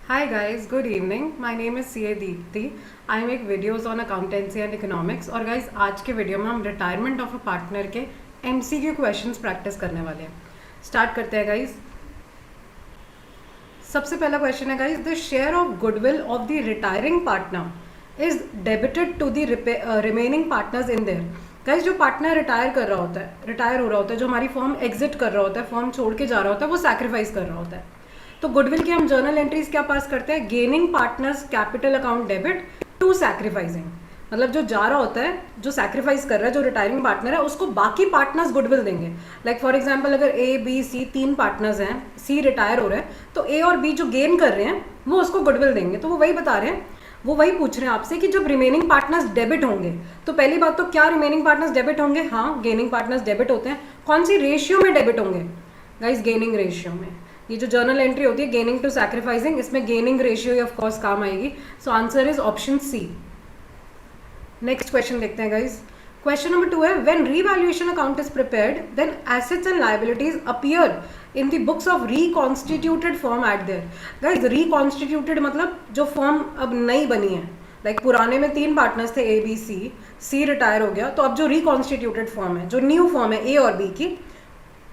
Hi guys, good evening. My name is CA Deepti. I make videos on accountancy and economics. और guys आज के video में हम retirement of a partner के MCQ questions practice करने वाले हैं. स्टार्ट करते हैं गाइज. सबसे पहला क्वेश्चन है guys, the share of goodwill of the retiring partner is debited to the remaining partners in their. Guys जो पार्टनर रिटायर हो रहा होता है, जो हमारी फर्म एग्जिट कर रहा होता है, फर्म छोड़ के जा रहा होता है, वो सैक्रिफाइस कर रहा होता है. तो गुडविल की हम जर्नल एंट्रीज क्या पास करते हैं? Gaining partners capital account debit to sacrificing. मतलब जो जा रहा होता है, जो सैक्रिफाइस कर रहा है, जो रिटायरिंग पार्टनर है, उसको बाकी पार्टनर्स गुडविल देंगे. लाइक फॉर एग्जांपल अगर ए बी सी तीन पार्टनर्स हैं, सी रिटायर हो रहे हैं, तो ए और बी जो गेन कर रहे हैं वो उसको गुडविल देंगे. तो वो वही बता रहे हैं, वो वही पूछ रहे हैं आपसे कि जब रिमेनिंग पार्टनर्स डेबिट होंगे, तो पहली बात तो क्या रिमेनिंग पार्टनर्स डेबिट होंगे? हाँ, गेनिंग पार्टनर्स डेबिट होते हैं. कौन सी रेशियो में डेबिट होंगे? गाइज गेनिंग रेशियो में. ये जो जर्नल एंट्री होती है गेनिंग टू सैक्रिफाइसिंग, इसमें गेनिंग रेशियो ऑफ कोर्स काम आएगी. So answer is option C. Next question देखते हैं गाइज. क्वेश्चन नंबर 2 है, when revaluation account is prepared then assets and liabilities appear in the books of reconstituted firm at their. Guys reconstituted मतलब जो firm अब नई बनी है. Like पुराने में 3 पार्टनर्स थे ए बी सी, सी रिटायर हो गया, तो अब जो रिकॉन्स्टिट्यूटेड फर्म है, जो न्यू फर्म है ए और बी की,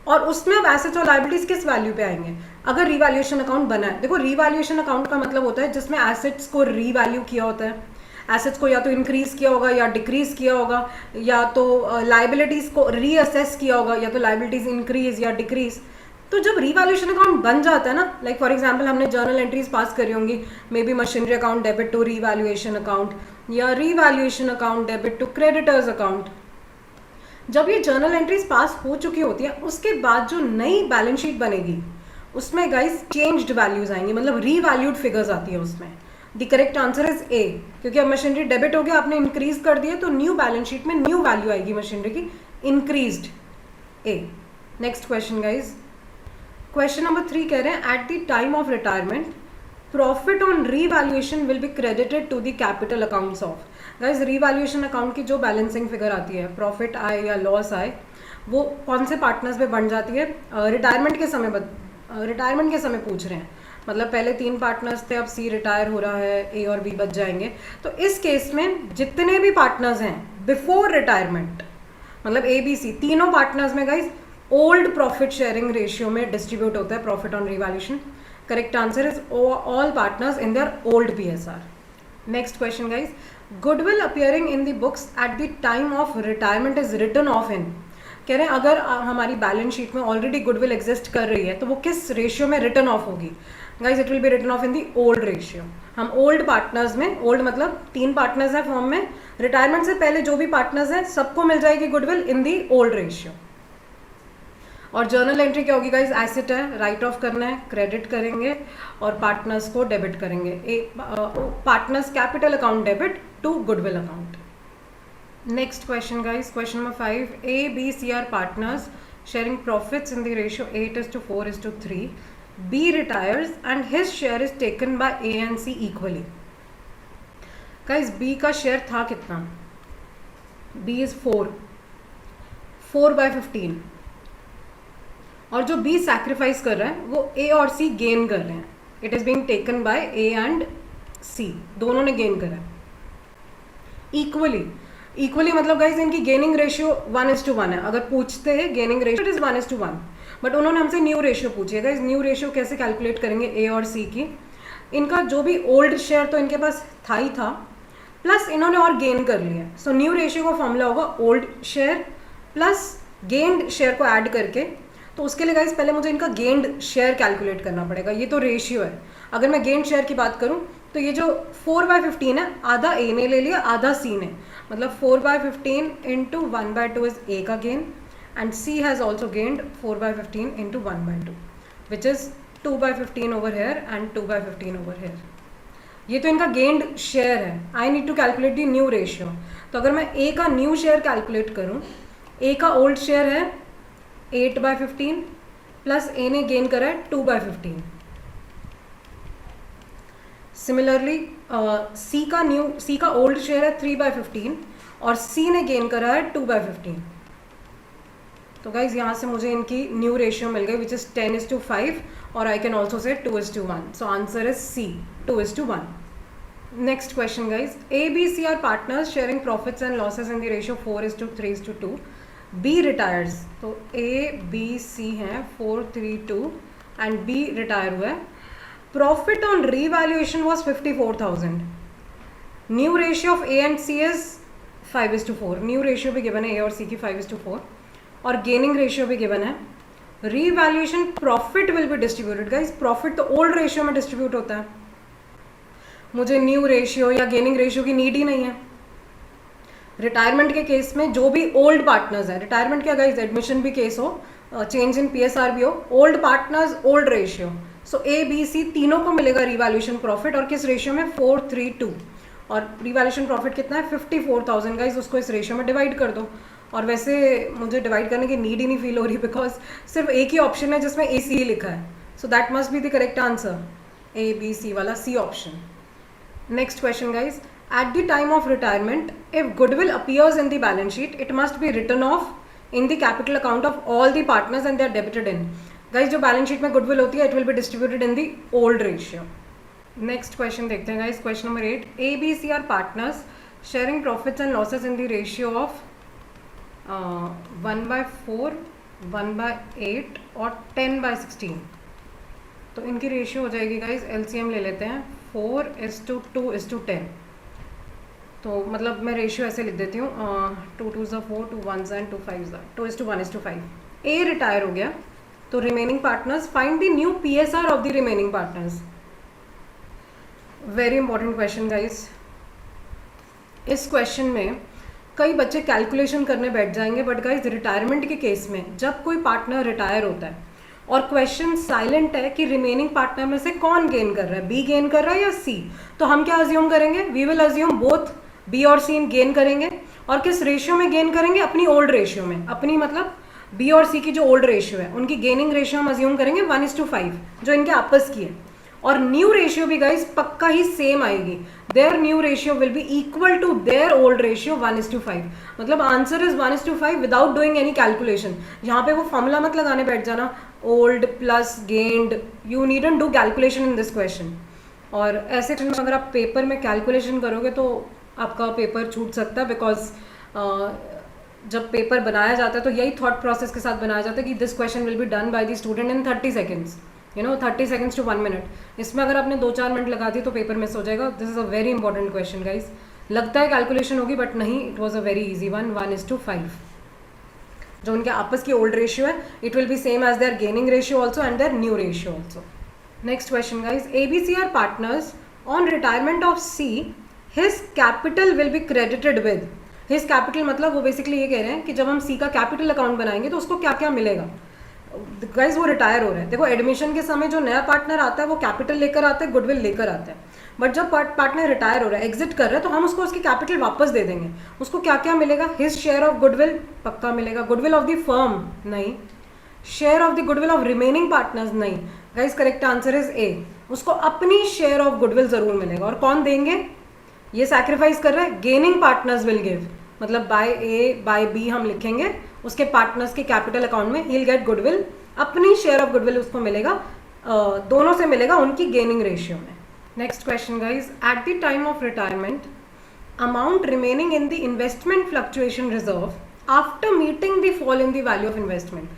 और उसमें अब एसेट्स और लायबिलिटीज किस वैल्यू पे आएंगे अगर रिवैल्यूएशन अकाउंट बना है. देखो रिवैल्यूएशन अकाउंट का मतलब होता है जिसमें एसेट्स को रीवैल्यू किया होता है. एसेट्स को या तो इंक्रीज किया होगा या डिक्रीज किया होगा, या तो लायबिलिटीज को रीअसेस किया होगा, या तो लायबिलिटीज इंक्रीज या डिक्रीज. तो जब रिवैल्यूएशन अकाउंट बन जाता है ना, लाइक फॉर एग्जांपल हमने जर्नल एंट्रीज पास करी होंगी, may be machinery account debit to revaluation account, या revaluation account debit to creditors account. जब ये जर्नल एंट्रीज पास हो चुकी होती है, उसके बाद जो नई बैलेंस शीट बनेगी उसमें गाइस चेंज्ड वैल्यूज आएंगी, मतलब रीवैल्यूड फिगर्स आती है उसमें. द करेक्ट आंसर इज ए, क्योंकि अब मशीनरी डेबिट हो गया, आपने इंक्रीज कर दिया, तो न्यू बैलेंस शीट में न्यू वैल्यू आएगी मशीनरी की, increased. A. Next question guys. Question number 3 कह रहे हैं, at the time of retirement profit on revaluation will be credited to the capital accounts of. Guys revaluation account की जो balancing figure आती है, profit आए या लॉस आए, वो कौन से पार्टनर्स में बन जाती है? रिटायरमेंट के समय पूछ रहे हैं. मतलब पहले 3 पार्टनर्स थे, अब सी रिटायर हो रहा है, ए और बी बच जाएंगे. तो इस केस में जितने भी पार्टनर्स हैं बिफोर रिटायरमेंट, मतलब ए बी सी तीनों पार्टनर्स में guys old profit sharing ratio में डिस्ट्रीब्यूट होता है profit on revaluation. Correct answer is all partners in their old PSR. Next question guys. Goodwill appearing in the books at the time of retirement is written off in. कह रहे हैं अगर हमारी balance sheet में already goodwill exist कर रही है, तो वो किस रेशियो में रिटर्न ऑफ होगी? Guys it will be written off in the old ratio. हम ओल्ड पार्टनर्स में, ओल्ड मतलब 3 पार्टनर्स हैं फर्म में, रिटायरमेंट से पहले जो भी पार्टनर्स हैं सबको मिल जाएगी goodwill in the old ratio. और जर्नल एंट्री क्या होगी गाइज? एसेट है, राइट ऑफ करना है, क्रेडिट करेंगे और पार्टनर्स को डेबिट करेंगे. Partners capital account debit to goodwill account. Next question guys. Question number 5, A B C are partners sharing profits in the ratio 8:4:3. B retires and his share is taken by A and C equally. Guys B का share था कितना? B is 4/15, और जो B sacrifice कर रहा है वो ए और सी गेन कर रहे हैं. It is being taken by A and C, दोनों ने गेन करा है इक्वली. मतलब गाइज इनकी गेनिंग रेशियो 1:1 है. अगर पूछते हैं gaining ratio, it is 1:1, but उन्होंने हमसे न्यू रेशियो पूछी है. गाइज न्यू रेशियो कैसे कैलकुलेट करेंगे ए और सी की? इनका जो भी ओल्ड शेयर तो इनके पास था ही था, प्लस इन्होंने और गेन कर लिया. सो न्यू रेशियो का फॉर्मूला होगा old share plus gained share को ऐड करके. तो उसके लिए गाइज पहले मुझे इनका गेन्ड शेयर कैलकुलेट करना पड़ेगा. ये तो रेशियो है. अगर मैं गेन्ड शेयर की बात करूं तो ये जो 4/15 है, आधा ए ने ले लिया, आधा सी ने. मतलब 4/15 इंटू 1/2 इज ए का gain, and C has also gained 4/15 into 1/2, which is 2/15 over here and 2/15 over here. ये तो इनका गेन्ड शेयर है. I need to calculate the new ratio. तो अगर मैं ए का न्यू शेयर कैलकुलेट करूं, ए का ओल्ड शेयर है 8/15 प्लस ए ने गेन करा है 2/15. सिमिलरली सी का ओल्ड शेयर है 3/15 और सी ने गेन करा है 2/15. तो गाइज यहाँ से मुझे इनकी न्यू रेशियो मिल गई which is 10:5, or I can also say 2:1. So answer is C, 2:1. Next question guys, A, B, C are partners sharing profits and losses in the ratio 4:3:2. B retires, तो A, B, C हैं 4:3:2 and B retire हुआ है. Profit on revaluation was 54,000. New ratio of A and C is 5:4. New ratio भी given है A और C की 5:4 और gaining ratio भी given है. Revaluation profit will be distributed guys. Profit तो old ratio में distribute होता है, मुझे न्यू रेशियो या गेनिंग रेशियो की नीड ही नहीं है. रिटायरमेंट के केस में जो भी ओल्ड पार्टनर्स है, रिटायरमेंट क्या गाइस, एडमिशन भी केस हो, चेंज इन पीएसआर भी हो, old partners old ratio. So A B C तीनों को मिलेगा रिवैल्यूएशन प्रॉफिट और किस रेशियो में 4:3:2 और रिवैल्यूएशन प्रॉफिट कितना है 54,000 गाइस. उसको इस रेशियो में डिवाइड कर दो और वैसे मुझे डिवाइड करने की नीड ही नहीं फील हो रही बिकॉज सिर्फ एक ही ऑप्शन है जिसमें ए सी ही लिखा है. So that must be the correct answer, A B C वाला C option. Next question guys, at the time of retirement if goodwill appears in the balance sheet it must be written off in the capital account of all the partners and they are debited in. Guys जो balance sheet में goodwill होती है it will be distributed in the old ratio. Next question देखते हैं guys, question number 8. A, B, C are partners sharing profits and losses in the ratio of 1/4, 1/8 और 10/16. तो इनकी ratio हो जाएगी गाइज, एलसीएम ले लेते हैं 4:2:10. तो मतलब मैं रेशियो ऐसे लिख देती हूँ 2 2s 4, 2 1s and 2 5s 2:1:5. A retire हो गया तो remaining partners, find the new PSR of the remaining partners. Very important question guys. इस क्वेश्चन में कई बच्चे कैलकुलेशन करने बैठ जाएंगे बट गाइज रिटायरमेंट के केस में जब कोई पार्टनर रिटायर होता है और क्वेश्चन साइलेंट है कि रिमेनिंग पार्टनर में से कौन गेन कर रहा है, बी गेन कर रहा है या सी, तो हम क्या अज्यूम करेंगे, we will assume both B और सी गेन करेंगे. और किस रेशियो में गेन करेंगे, अपनी ओल्ड रेशियो में. अपनी मतलब बी और सी की जो ओल्ड रेशियो है उनकी गेनिंग रेशियो हम अज्यूम करेंगे 1:5 जो इनके आपस की है. और न्यू रेशियो भी गाइस पक्का ही सेम आएगी, their new ratio will be equal to their old ratio 1:5. मतलब answer is 1:5 without doing any calculation. यहाँ पे वो फॉर्मूला मत लगाने बैठ जाना old plus gained, you needn't do calculation in this question. और ऐसे में अगर आप पेपर में कैलकुलेशन करोगे तो आपका पेपर छूट सकता है बिकॉज जब पेपर बनाया जाता है तो यही थॉट प्रोसेस के साथ बनाया जाता है कि this question will be done by the student in 30 seconds, 30 seconds to 1 minute. इसमें अगर आपने 2-4 मिनट लगा दी तो पेपर मिस हो जाएगा. This is a very important question guys. लगता है कैलकुलेशन होगी बट नहीं, it was a very easy one. 1:5 जो उनके आपस की ओल्ड रेशियो है it will be same as their gaining ratio also and their new ratio also. Next question guys, A B C are partners on retirement of C his capital will be credited with. His capital मतलब वो basically ये कह रहे हैं कि जब हम सी का कैपिटल अकाउंट बनाएंगे तो उसको क्या क्या मिलेगा. गाइज वो रिटायर हो रहे हैं, देखो एडमिशन के समय जो नया पार्टनर आता है वो कैपिटल लेकर आता है, गुडविल लेकर आता है. बट जब पार्टनर रिटायर हो रहा है, एग्जिट कर रहा है, तो हम उसको उसकी कैपिटल वापस दे देंगे. उसको क्या क्या मिलेगा, हिज शेयर ऑफ गुडविल पक्का मिलेगा, गुडविल ऑफ द फर्म नहीं, share of the goodwill of remaining partners नहीं. Guys correct answer is A, उसको अपनी शेयर ऑफ गुडविल जरूर मिलेगा. और कौन देंगे, ये सैक्रिफाइस कर रहा है, गेनिंग पार्टनर्स विल गिव. मतलब बाय ए बाय बी हम लिखेंगे, उसके पार्टनर्स के कैपिटल अकाउंट में ही विल गेट गुडविल, अपनी शेयर ऑफ गुडविल उसको मिलेगा, दोनों से मिलेगा उनकी गेनिंग रेशियो में. Next question guys, eight the time of retirement amount remaining in the investment fluctuation reserve after meeting the fall in the value of investment.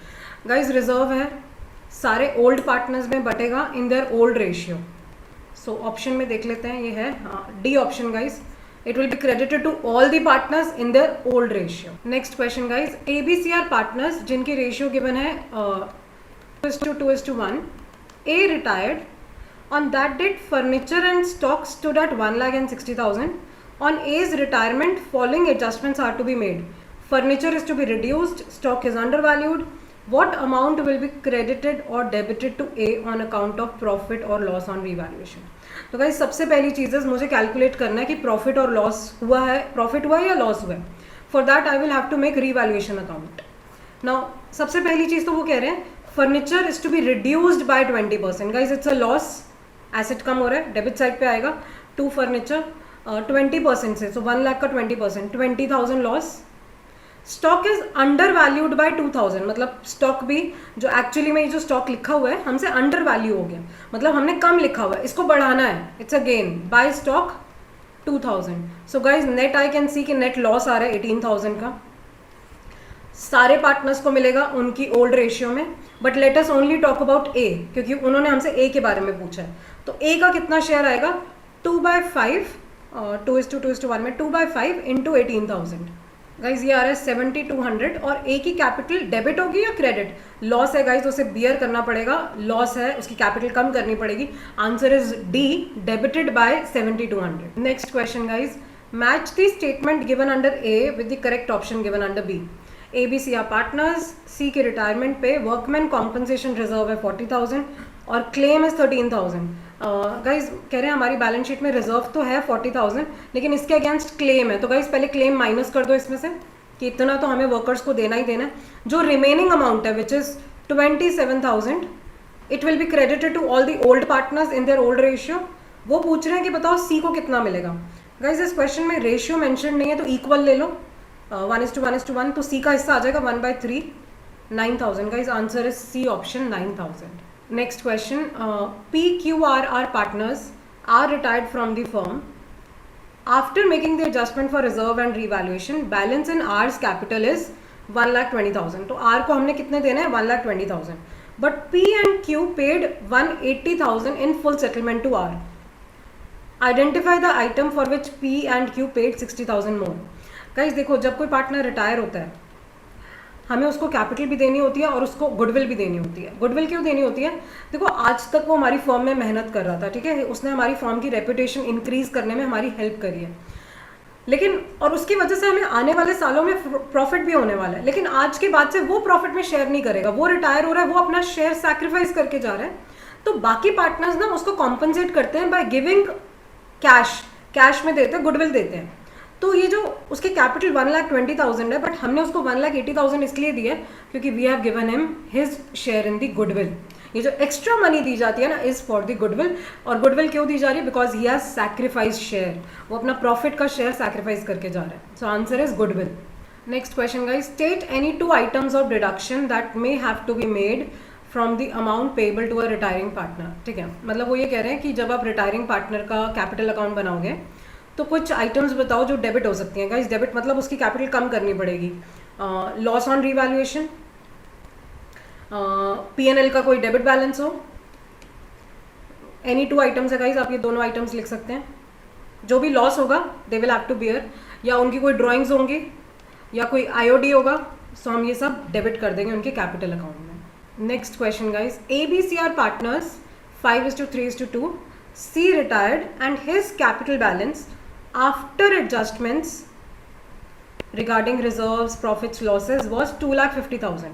Guys reserve है, सारे old partners में बटेगा इन their old ratio. So option में देख लेते हैं, ये है D option guys. It will be credited to all the partners in their old ratio. Next question guys, A, B, C are partners जिनकी ratio given है 2:1. A retired. On that date, furniture and stock stood at 1,60,000. On A's retirement, following adjustments are to be made. Furniture is to be reduced, stock is undervalued. What amount will be credited or debited to A on account of profit or loss on revaluation? तो guys सबसे पहली चीज़ है मुझे calculate करना है कि profit और loss हुआ है, प्रॉफिट हुआ है या लॉस हुआ है. For that I will have to make revaluation account. Now सबसे पहली चीज़ तो वो कह रहे हैं furniture is to be reduced by 20%. Guys it's a loss, asset कम हो रहा है, डेबिट साइड पे आएगा. टू फर्नीचर 20% से, सो 1 लाख का 20%, 20,000 loss. Stock is under valued bye 2000, मतलब स्टॉक भी जो एक्चुअली में जो स्टॉक लिखा हुआ है हमसे अंडर वैल्यू हो गया, मतलब हमने कम लिखा हुआ है, इसको बढ़ाना है, it's a gain, by stock 2000. So guys net I can see कि नेट लॉस आ रहा है 18,000 का, सारे पार्टनर्स को मिलेगा उनकी ओल्ड रेशियो में, but let us only talk about A, क्योंकि उन्होंने हमसे ए के बारे में पूछा है. तो ए का कितना शेयर आएगा, 2/5, 2:1 में 2/5 इंटू 18,000. गाइज ये आ रहा है 7200, और ए की कैपिटल डेबिट होगी या क्रेडिट, लॉस है गाइज तो उसे बियर करना पड़ेगा, लॉस है उसकी कैपिटल कम करनी पड़ेगी. Answer is D, debited by 7200. Next question guys, match the statement given under A with the correct option given under B. A B C are partners, C के रिटायरमेंट पे workman compensation reserve है 40,000 और claim है 13,000. Guys कह रहे हैं हमारी balance sheet में रिजर्व तो है 40,000, लेकिन इसके अगेंस्ट क्लेम है, तो गाइज पहले क्लेम माइनस कर दो इसमें से कि इतना तो हमें वर्कर्स को देना ही देना है. जो रिमेनिंग अमाउंट है which is 27,000, it will be credited to all the old partners in their old ratio. वो पूछ रहे हैं कि बताओ सी को कितना मिलेगा. गाइज इस क्वेश्चन में रेशियो मेंशन नहीं है, तो इक्वल ले लो, 1:1:1, तो सी का हिस्सा आ जाएगा 1/3, 9,000. Guys answer is C option, 9,000. Next question, P, Q, R are partners, are retired from the firm. After making the adjustment for reserve and revaluation, balance in R's capital is 1,20,000. तो R को हमने कितने देने हैं, 1,20,000. But P and Q paid 180,000 in full settlement to R. Identify the item for which P and Q paid 60,000 more. Guys देखो, जब कोई partner retire होता है हमें उसको कैपिटल भी देनी होती है और उसको गुडविल भी देनी होती है. गुडविल क्यों देनी होती है, देखो आज तक वो हमारी फर्म में मेहनत कर रहा था, ठीक है, उसने हमारी फर्म की रेपुटेशन इंक्रीज करने में हमारी हेल्प करी है, लेकिन और उसकी वजह से हमें आने वाले सालों में प्रॉफिट भी होने वाला है, लेकिन आज के बाद से वो प्रॉफिट में शेयर नहीं करेगा, वो रिटायर हो रहा है, वो अपना शेयर सैक्रिफाइस करके जा रहा है. तो बाकी पार्टनर्स ना उसको कॉम्पनसेट करते हैं बाय गिविंग कैश में देते हैं, गुडविल देते हैं. तो ये जो उसके कैपिटल 1,20,000 है, बट हमने उसको 1,80,000 इसलिए दिया क्योंकि we have given him his share in the goodwill. ये जो एक्स्ट्रा मनी दी जाती है ना इज फॉर द गुडविल, और गुडविल क्यों दी जा रही है, because he has sacrifice share, वो अपना प्रॉफिट का शेयर सैक्रिफाइस करके जा रहा है. So answer is goodwill. Next question guys, state any 2 items of deduction that may have to be made from the amount payable to a retiring partner. ठीक है, मतलब वो ये कह रहे हैं कि जब आप रिटायरिंग पार्टनर का कैपिटल अकाउंट बनाओगे तो कुछ आइटम्स बताओ जो डेबिट हो सकती हैं. गाइस डेबिट मतलब उसकी कैपिटल कम करनी पड़ेगी. लॉस ऑन रीवैल्यूएशन, P&L का कोई डेबिट बैलेंस हो, एनी 2 आइटम्स है गाइस, आप ये दोनों आइटम्स लिख सकते हैं. जो भी लॉस होगा they will have to bear, या उनकी कोई ड्राइंग्स होंगी या कोई IOD होगा, सो हम ये सब डेबिट कर देंगे उनके कैपिटल अकाउंट में. Next question guys, ABC are partners 5:3:2. C retired and his capital balance after adjustments regarding reserves, profits, losses was 2,50,000.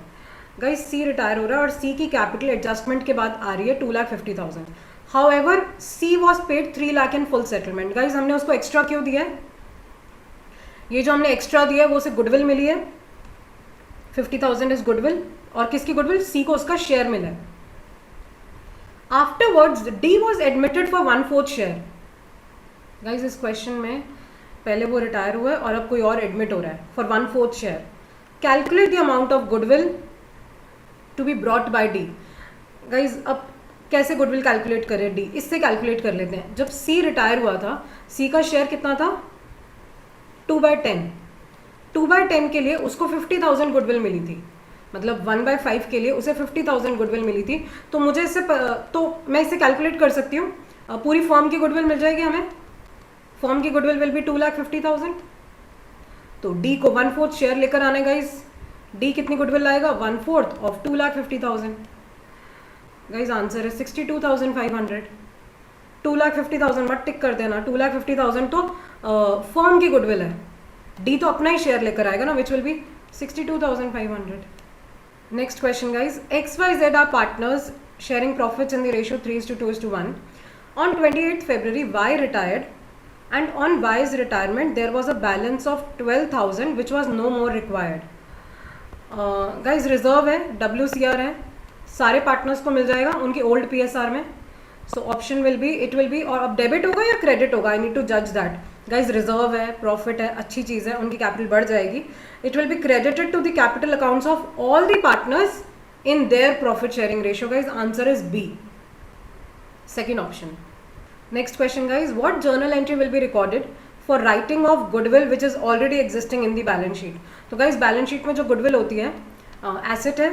Guys C retire हो रहा है और C की कैपिटल एडजस्टमेंट के बाद आ रही है 2,50,000. However, C was paid 3 lakh in full settlement. Guys हमने उसको एक्स्ट्रा क्यों दिया है, ये जो हमने एक्स्ट्रा दिया है वो उसे गुडविल मिली है, 50,000 इज गुडविल, और किसकी गुडविल, C को उसका शेयर मिला है. Afterwards, D was admitted for 1/4 share. Guys इस क्वेश्चन में पहले वो रिटायर हुआ है और अब कोई और एडमिट हो रहा है for 1/4 share. Calculate the amount of goodwill to be brought by D. Guys अब कैसे गुडविल कैलकुलेट करें, डी इससे कैलकुलेट कर लेते हैं. जब सी रिटायर हुआ था, सी का शेयर कितना था, 2/10. 2/10 के लिए उसको 50,000 गुडविल मिली थी, मतलब 1/5 के लिए उसे 50,000 गुडविल मिली थी. तो मुझे इससे तो मैं इसे कैलकुलेट कर सकती हूँ, पूरी फर्म की गुडविल मिल जाएगी हमें. फर्म की गुडविल विल बी 2,50,000. तो डी को 1/4 शेयर लेकर आना है गाइज. डी कितनी गुडविल लाएगा, 1/4 ऑफ 2,50,000. गाइज आंसर है 62,500. 2,50,000 मत टिक कर देना, 2,50,000 तो फर्म की गुडविल है, डी तो अपना ही शेयर लेकर आएगा ना, which will be 62,500. Next question guys, XYZ are partners sharing profits in the ratio 3:2:1. On 28th February, Y retired, and on Y's retirement there was a balance of 12,000 which was no more required. Guys reserve है, WCR है, सारे partners को मिल जाएगा उनकी old PSR में. So option will be, it will be, और अब debit होगा या क्रेडिट होगा, आई नीड टू जज दैट. गाइज रिजर्व है, प्रॉफिट है, अच्छी चीज़ है, उनकी कैपिटल बढ़ जाएगी. It will be credited to the capital accounts of all the partners in their profit sharing ratio. Guys, answer is B, second option. Next question guys, what journal entry will be recorded for writing of goodwill which is already existing in the balance sheet? तो guys balance sheet में जो goodwill होती है asset है,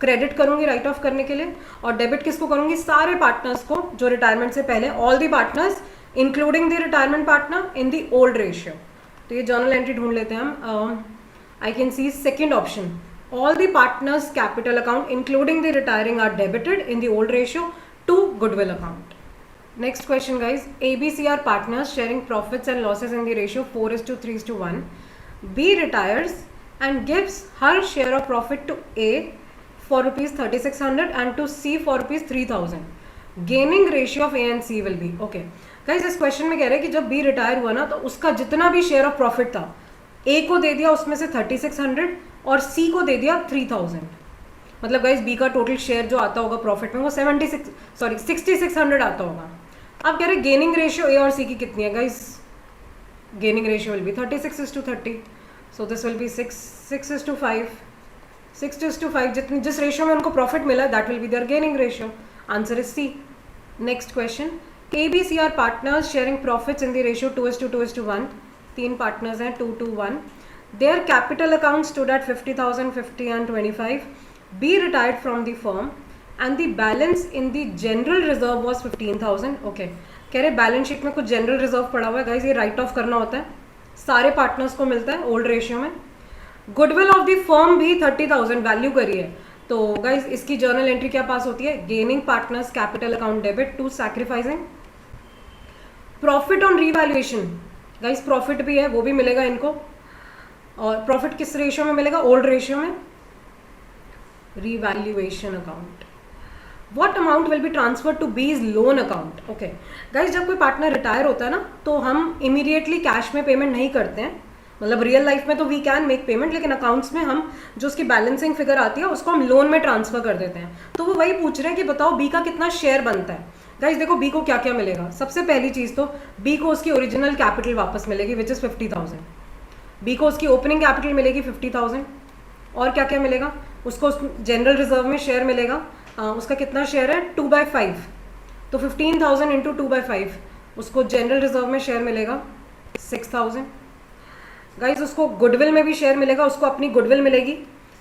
credit करूंगी right of करने के लिए, और डेबिट किसको करूंगी? सारे पार्टनर्स को जो रिटायरमेंट से पहले, all the partners including the retirement partner in the old ratio. तो ये जर्नल एंट्री ढूंढ लेते हैं हम. आई can C second option, all the partners capital account including the retiring are debited in the old ratio to goodwill account. Next question guys, ABC are partners sharing profits and losses in the ratio 4:3:1. B retires and gives her share of profit to A for rupees 3600 and to C for rupees 3000. Gaining ratio of A and C will be okay. Guys इस question में कह रहे हैं कि जब B retire हुआ ना तो उसका जितना भी शेयर ऑफ प्रॉफिट था A को दे दिया उसमें से 3600 और C को दे दिया 3000. मतलब गाइज B का टोटल शेयर जो आता होगा प्रॉफिट में वो 6600 आता होगा. अब कह रहे गेनिंग रेशियो A और C की कितनी है guys? Gaining ratio will be 36:30. So this will be 6:5. 6:5 जितनी जिस रेशियो में उनको प्रॉफिट मिला that will be their gaining ratio. Answer is C. Next question, ABC are partners sharing profits in the ratio 2:2:1. 3 partners हैं, 2:1. Their capital accounts stood at 50,000, 50 and 25. B retired from the firm and the balance in the general reserve was 15,000. Okay. कह रहे balance sheet में कुछ general reserve पड़ा हुआ है guys, ये right off करना होता है, सारे पार्टनर्स को मिलता है ओल्ड रेशियो में. गुडविल ऑफ द फर्म भी 30,000 वैल्यू करी है. तो गाइज इसकी जर्नल एंट्री क्या पास होती है? Gaining partners capital account debit to sacrificing. Profit on revaluation, guys profit भी है वो भी मिलेगा इनको, और प्रॉफिट किस रेशियो में मिलेगा? ओल्ड रेशियो में. Revaluation account, what amount will be transfer to B's loan account. Okay guys जब कोई पार्टनर रिटायर होता है ना तो हम इमीडिएटली कैश में पेमेंट नहीं करते हैं. मतलब रियल लाइफ में तो वी कैन मेक पेमेंट, लेकिन अकाउंट्स में हम जो उसकी बैलेंसिंग फिगर आती है उसको हम लोन में ट्रांसफर कर देते हैं. तो वो वही पूछ रहे हैं कि बताओ बी का कितना शेयर बनता है. गाइज देखो बी को क्या क्या मिलेगा. सबसे पहली चीज़ तो बी को उसकी ओरिजिनल कैपिटल वापस मिलेगी विच इज़ 50,000. बी को उसकी ओपनिंग कैपिटल मिलेगी 50,000. और क्या क्या मिलेगा उसको? जनरल रिजर्व में शेयर मिलेगा. उसका कितना शेयर है? 2/5. तो 15,000 इंटू 2/5 उसको जनरल रिजर्व में शेयर मिलेगा 6,000. गाइज उसको गुडविल में भी शेयर मिलेगा, उसको अपनी गुडविल मिलेगी,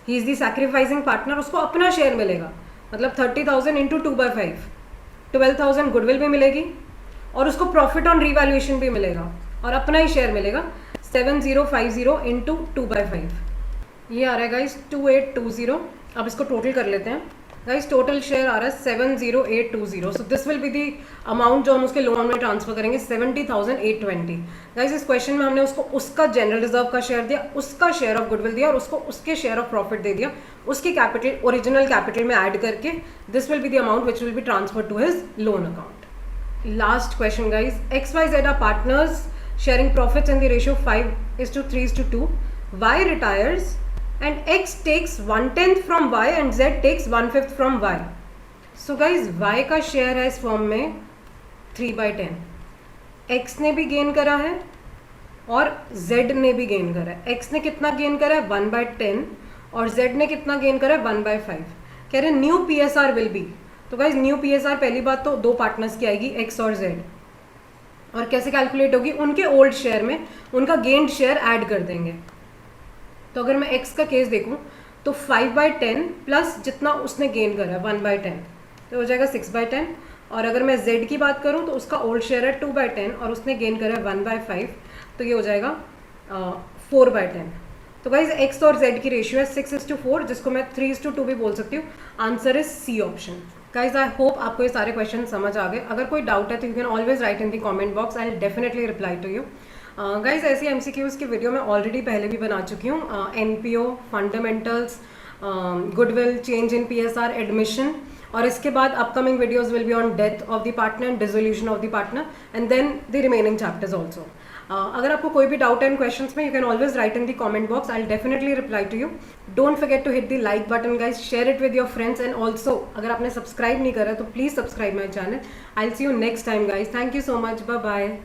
he is the sacrificing partner, उसको अपना शेयर मिलेगा. मतलब 30,000 इंटू 2/5 12,000 गुडविल भी मिलेगी, और उसको प्रॉफिट ऑन रीवैल्यूएशन भी मिलेगा और अपना ही शेयर मिलेगा 7050 इंटू 2/5. ये आ रहा है गाइज 2820. अब इसको टोटल कर लेते हैं. गाइज टोटल शेयर आ रहा है 70820. सो this will be the amount जो हम उसके लोन में ट्रांसफर करेंगे 70,820. गाइज इस क्वेश्चन में हमने उसको उसका जनरल रिजर्व का शेयर दिया, उसका शेयर ऑफ गुडविल दिया और उसको उसके शेयर ऑफ प्रॉफिट दे दिया उसकी कैपिटल ओरिजिनल कैपिटल में ऐड करके. This will be the amount which will be transfer to his loan account. Last question guys, XYZ are partners sharing profits in the ratio 5:3:2. Y retires and X takes 1/10 from Y and Z takes 1/5 from Y. So guys Y का share है इस form में 3/10. X ने भी gain करा है और Z ने भी गेन करा है. X ने कितना गेन करा है? 1/10 और Z ने कितना गेन करा है? 1/5. कह रहे न्यू PSR विल बी. तो गाइज न्यू PSR पहली बात तो दो पार्टनर्स की आएगी X और Z, और कैसे कैलकुलेट होगी? उनके ओल्ड शेयर में उनका गेन्ड शेयर ऐड कर देंगे. तो अगर मैं X का केस देखूं तो 5/10 प्लस जितना उसने गेन करा 1/10 तो हो जाएगा 6/10. और अगर मैं Z की बात करूं तो उसका ओल्ड शेयर है 2/10 और उसने गेन करा 1/5 तो ये हो जाएगा 4/10. तो गाइज X और Z की रेशियो है 6:4 जिसको मैं 3:2 भी बोल सकती हूँ. Answer is C option. Guys I hope आपको ये सारे क्वेश्चन समझ आ गए. अगर कोई डाउट है तो you can always write in the comment box, I will definitely reply to you. Guys ऐसी MCQs की वीडियो मैं ऑलरेडी पहले भी बना चुकी हूँ. NPO, fundamentals, goodwill, change in PSR, admission, और इसके बाद upcoming videos will be on death of the partner and dissolution of the partner and then the remaining chapters also. अगर आपको कोई भी डाउट है इन क्वेश्चंस में you can always write in the comment box, I will definitely reply to you. Don't forget to hit the like button guys, share it with your friends and also अगर आपने subscribe नहीं करा तो please subscribe my channel. I will see you next time guys. Thank you so much. Bye bye.